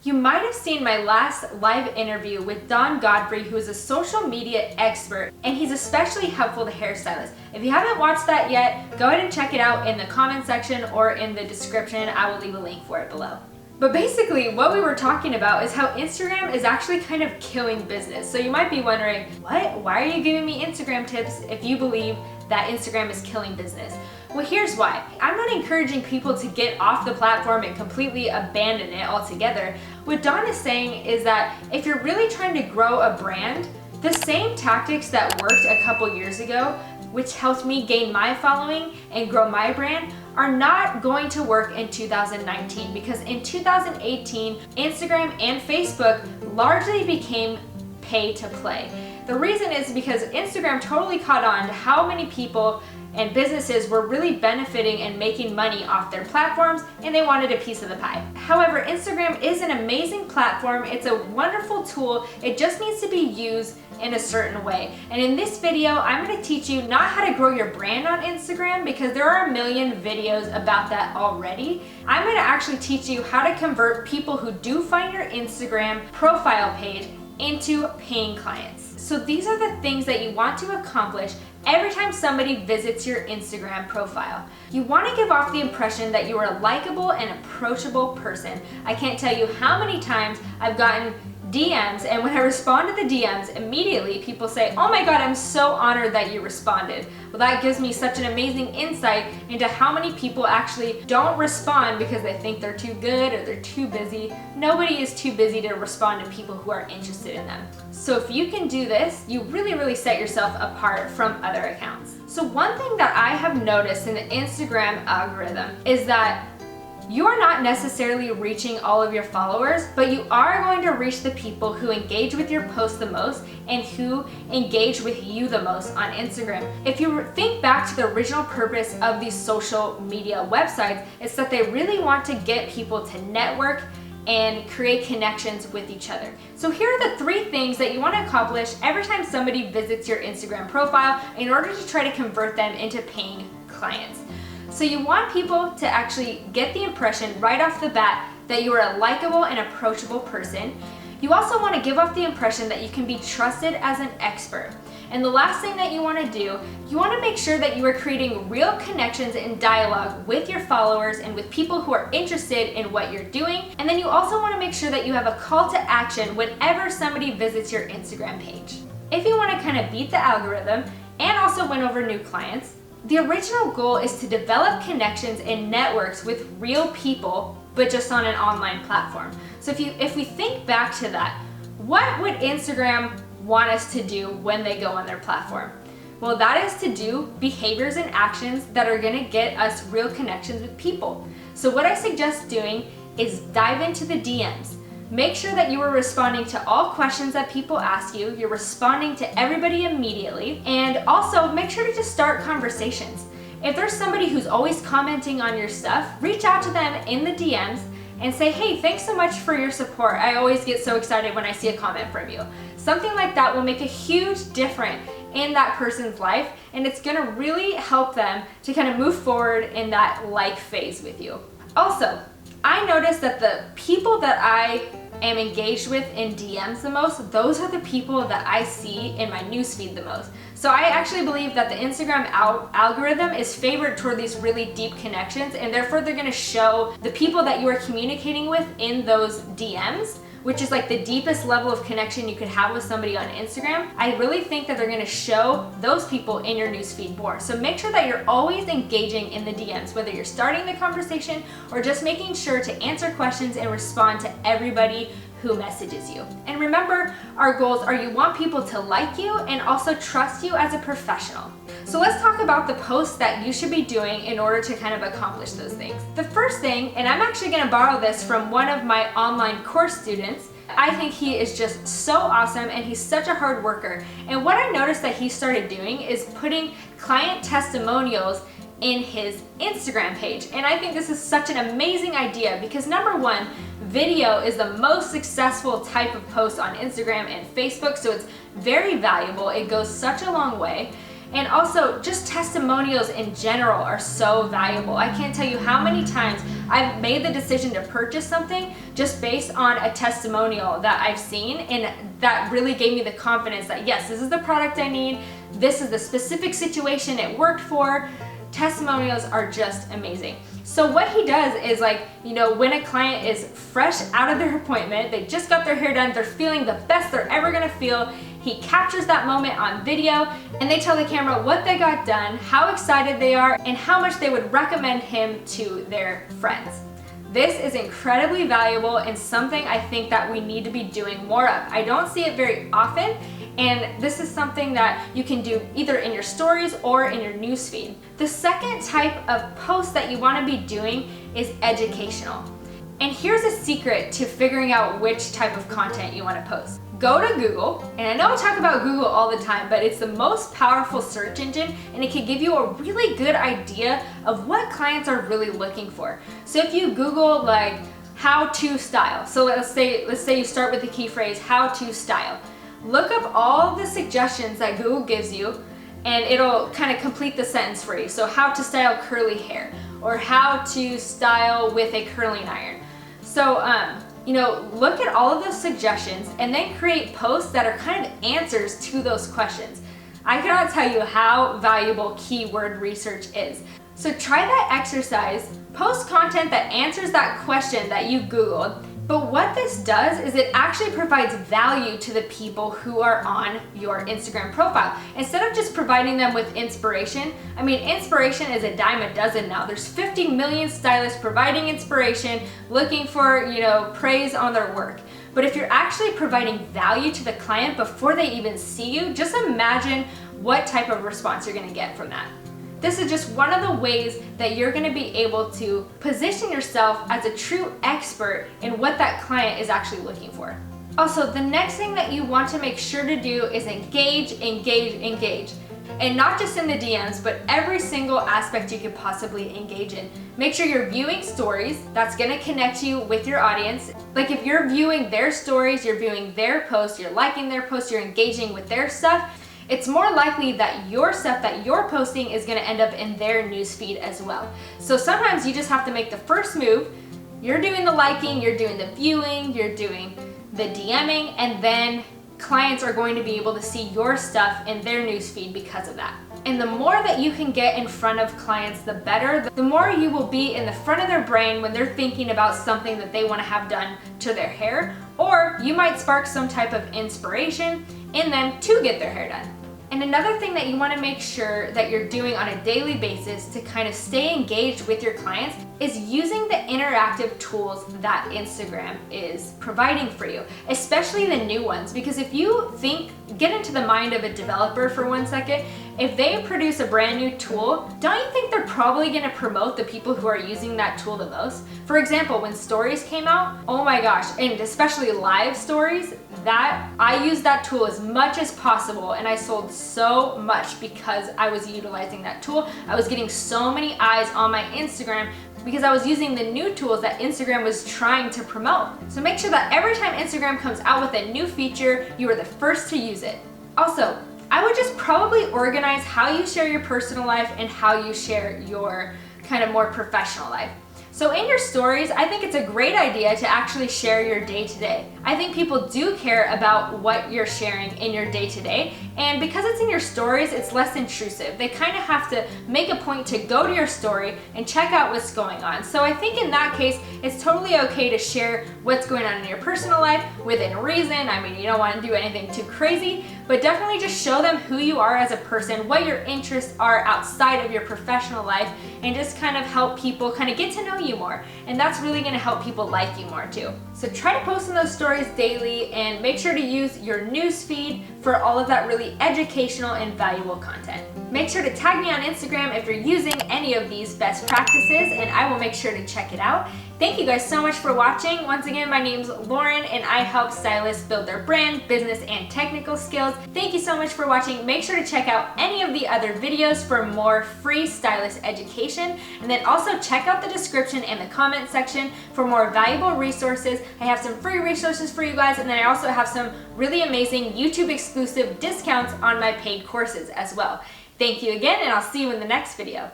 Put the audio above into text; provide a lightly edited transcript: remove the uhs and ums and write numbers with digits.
You might have seen my last live interview with Don Godfrey, who is a social media expert, and he's especially helpful to hairstylists. If you haven't watched that yet, go ahead and check it out in the comment section or in the description. I will leave a link for it below. But basically, what we were talking about is how Instagram is actually kind of killing business. So you might be wondering, what? Why are you giving me Instagram tips if you believe that Instagram is killing business? Well, here's why. I'm not encouraging people to get off the platform and completely abandon it altogether. What Don is saying is that if you're really trying to grow a brand, the same tactics that worked a couple years ago, which helped me gain my following and grow my brand, are not going to work in 2019, because in 2018, Instagram and Facebook largely became pay to play. The reason is because Instagram totally caught on to how many people and businesses were really benefiting and making money off their platforms, and they wanted a piece of the pie. However, Instagram is an amazing platform. It's a wonderful tool. It just needs to be used in a certain way. And in this video, I'm going to teach you not how to grow your brand on Instagram, because there are a million videos about that already. I'm going to actually teach you how to convert people who do find your Instagram profile page into paying clients. So these are the things that you want to accomplish every time somebody visits your Instagram profile. You want to give off the impression that you are a likable and approachable person. I can't tell you how many times I've gotten DMs, and when I respond to the DMs, immediately people say, "Oh my God, I'm so honored that you responded." Well, that gives me such an amazing insight into how many people actually don't respond because they think they're too good or they're too busy. Nobody is too busy to respond to people who are interested in them. So if you can do this, you really set yourself apart from other accounts. So one thing that I have noticed in the Instagram algorithm is that you are not necessarily reaching all of your followers, but you are going to reach the people who engage with your post the most and who engage with you the most on Instagram. If you think back to the original purpose of these social media websites, it's that they really want to get people to network and create connections with each other. So here are the 3 things that you want to accomplish every time somebody visits your Instagram profile in order to try to convert them into paying clients. So you want people to actually get the impression right off the bat that you are a likable and approachable person. You also want to give off the impression that you can be trusted as an expert. And the last thing that you want to do, you want to make sure that you are creating real connections and dialogue with your followers and with people who are interested in what you're doing. And then you also want to make sure that you have a call to action whenever somebody visits your Instagram page. If you want to kind of beat the algorithm and also win over new clients, the original goal is to develop connections and networks with real people, but just on an online platform. So if we think back to that, what would Instagram want us to do when they go on their platform? Well, that is to do behaviors and actions that are gonna get us real connections with people. So what I suggest doing is dive into the DMs. Make sure that you are responding to all questions that people ask you. You're responding to everybody immediately. And also make sure to just start conversations. If there's somebody who's always commenting on your stuff, reach out to them in the DMs and say, "Hey, thanks so much for your support. I always get so excited when I see a comment from you." Something like that will make a huge difference in that person's life, and it's gonna really help them to kind of move forward in that like phase with you. Also, I noticed that the people that I am engaged with in DMs the most, those are the people that I see in my newsfeed the most. So I actually believe that the Instagram algorithm is favored toward these really deep connections, and therefore they're gonna show the people that you are communicating with in those DMs, which is like the deepest level of connection you could have with somebody on Instagram. I really think that they're gonna show those people in your newsfeed more. So make sure that you're always engaging in the DMs, whether you're starting the conversation or just making sure to answer questions and respond to everybody who messages you. And remember, our goals are you want people to like you and also trust you as a professional. So let's talk about the posts that you should be doing in order to kind of accomplish those things. The first thing, and I'm actually gonna borrow this from one of my online course students, I think he is just so awesome and he's such a hard worker. And what I noticed that he started doing is putting client testimonials in his Instagram page. And I think this is such an amazing idea because number one, video is the most successful type of post on Instagram and Facebook, so it's very valuable. It goes such a long way. And also, just testimonials in general are so valuable. I can't tell you how many times I've made the decision to purchase something just based on a testimonial that I've seen, and that really gave me the confidence that yes, this is the product I need, this is the specific situation it worked for. Testimonials are just amazing. So what he does is, like, you know, when a client is fresh out of their appointment, they just got their hair done, they're feeling the best they're ever gonna feel, he captures that moment on video, and they tell the camera what they got done, how excited they are, and how much they would recommend him to their friends. This is incredibly valuable and something I think that we need to be doing more of. I don't see it very often, and this is something that you can do either in your stories or in your newsfeed. The second type of post that you want to be doing is educational. And here's a secret to figuring out which type of content you want to post. Go to Google, and I know I talk about Google all the time, but it's the most powerful search engine, and it can give you a really good idea of what clients are really looking for. So if you Google like how to style, so let's say you start with the key phrase how to style. Look up all the suggestions that Google gives you, and it'll kind of complete the sentence for you. So how to style curly hair, or how to style with a curling iron. So you know, look at all of those suggestions and then create posts that are kind of answers to those questions. I cannot tell you how valuable keyword research is. So try that exercise, post content that answers that question that you Googled. But what this does is it actually provides value to the people who are on your Instagram profile. Instead of just providing them with inspiration, I mean, inspiration is a dime a dozen now. There's 50 million stylists providing inspiration, looking for, you know, praise on their work. But if you're actually providing value to the client before they even see you, just imagine what type of response you're gonna get from that. This is just one of the ways that you're going to be able to position yourself as a true expert in what that client is actually looking for. Also, the next thing that you want to make sure to do is engage. And not just in the DMs, but every single aspect you could possibly engage in. Make sure you're viewing stories. That's going to connect you with your audience. Like if you're viewing their stories, you're viewing their posts, you're liking their posts, you're engaging with their stuff, it's more likely that your stuff that you're posting is going to end up in their newsfeed as well. So sometimes you just have to make the first move. You're doing the liking, you're doing the viewing, you're doing the DMing, and then clients are going to be able to see your stuff in their newsfeed because of that. And the more that you can get in front of clients, the better. The more you will be in the front of their brain when they're thinking about something that they want to have done to their hair, or you might spark some type of inspiration in them to get their hair done. And another thing that you want to make sure that you're doing on a daily basis to kind of stay engaged with your clients is using the interactive tools that Instagram is providing for you, especially the new ones. Because if you get into the mind of a developer for 1 second, if they produce a brand new tool, don't you think they're probably going to promote the people who are using that tool the most? For example, when stories came out, oh my gosh, and especially live stories, that I used that tool as much as possible, and I sold so much because I was utilizing that tool. I was getting so many eyes on my Instagram because I was using the new tools that Instagram was trying to promote. So make sure that every time Instagram comes out with a new feature, you are the first to use it. Also, I would just probably organize how you share your personal life and how you share your kind of more professional life. So in your stories, I think it's a great idea to actually share your day-to-day. I think people do care about what you're sharing in your day-to-day, and because it's in your stories, it's less intrusive. They kind of have to make a point to go to your story and check out what's going on. So I think in that case, it's totally okay to share what's going on in your personal life within reason. I mean, you don't want to do anything too crazy, but definitely just show them who you are as a person, what your interests are outside of your professional life, and just kind of help people kind of get to know you more. And that's really going to help people like you more too. So try to post in those stories daily, and make sure to use your news feed for all of that really educational and valuable content. Make sure to tag me on Instagram if you're using any of these best practices, and I will make sure to check it out. Thank you guys so much for watching. Once again, my name's Lauren, and I help stylists build their brand, business, and technical skills. Thank you so much for watching. Make sure to check out any of the other videos for more free stylist education, and then also check out the description and the comment section for more valuable resources. I have some free resources for you guys, and then I also have some really amazing YouTube exclusive discounts on my paid courses as well. Thank you again, and I'll see you in the next video.